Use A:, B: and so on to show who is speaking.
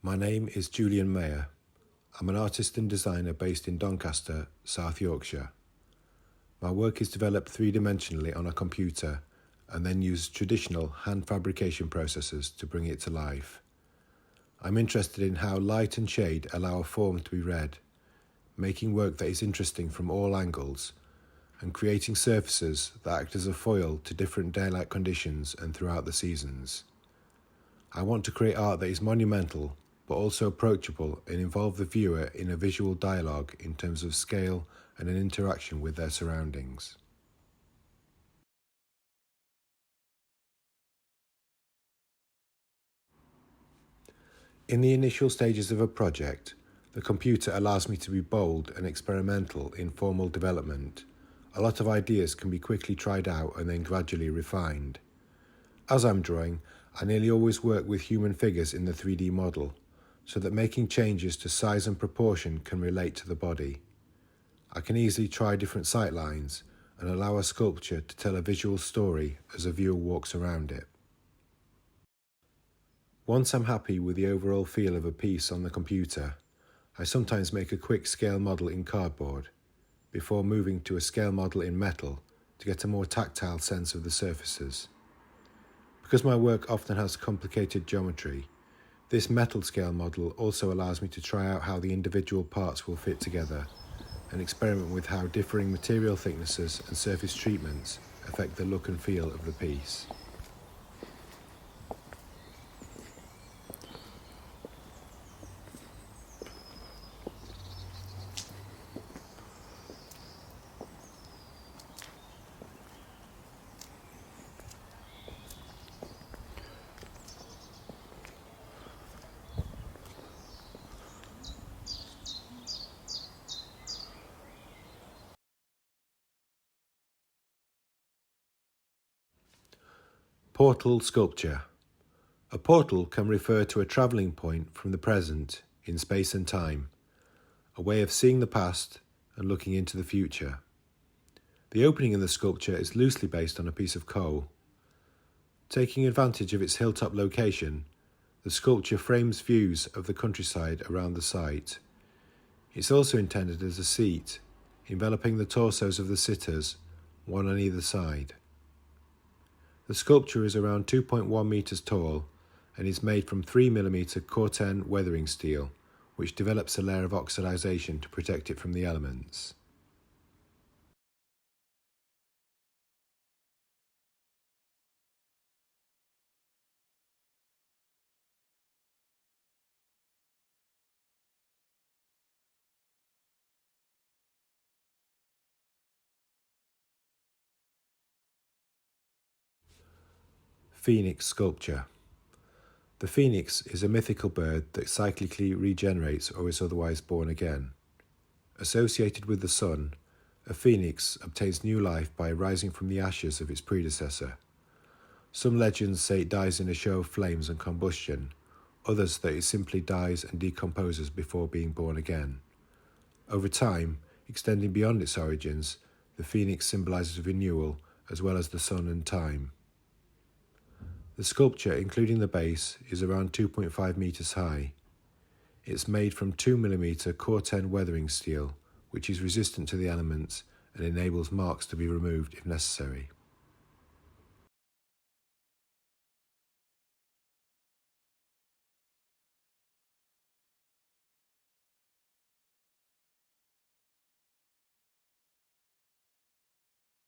A: My name is Julian Mayer. I'm an artist and designer based in Doncaster, South Yorkshire. My work is developed three-dimensionally on a computer and then use traditional hand fabrication processes to bring it to life. I'm interested in how light and shade allow a form to be read, making work that is interesting from all angles, and creating surfaces that act as a foil to different daylight conditions and throughout the seasons. I want to create art that is monumental, but also approachable and involve the viewer in a visual dialogue in terms of scale and an interaction with their surroundings. In the initial stages of a project, the computer allows me to be bold and experimental in formal development. A lot of ideas can be quickly tried out and then gradually refined. As I'm drawing, I nearly always work with human figures in the 3D model, so that making changes to size and proportion can relate to the body. I can easily try different sight lines and allow a sculpture to tell a visual story as a viewer walks around it. Once I'm happy with the overall feel of a piece on the computer, I sometimes make a quick scale model in cardboard, before moving to a scale model in metal to get a more tactile sense of the surfaces. Because my work often has complicated geometry, this metal scale model also allows me to try out how the individual parts will fit together and experiment with how differing material thicknesses and surface treatments affect the look and feel of the piece. Portal sculpture. A portal can refer to a travelling point from the present in space and time, a way of seeing the past and looking into the future. The opening in the sculpture is loosely based on a piece of coal. Taking advantage of its hilltop location, the sculpture frames views of the countryside around the site. It's also intended as a seat, enveloping the torsos of the sitters, one on either side. The sculpture is around 2.1 metres tall and is made from 3mm Corten weathering steel, which develops a layer of oxidization to protect it from the elements. Phoenix sculpture. The phoenix is a mythical bird that cyclically regenerates or is otherwise born again. Associated with the sun, a phoenix obtains new life by rising from the ashes of its predecessor. Some legends say it dies in a show of flames and combustion, others that it simply dies and decomposes before being born again. Over time, extending beyond its origins, the phoenix symbolizes renewal as well as the sun and time. The sculpture, including the base, is around 2.5 metres high. It's made from 2mm Corten weathering steel, which is resistant to the elements and enables marks to be removed if necessary.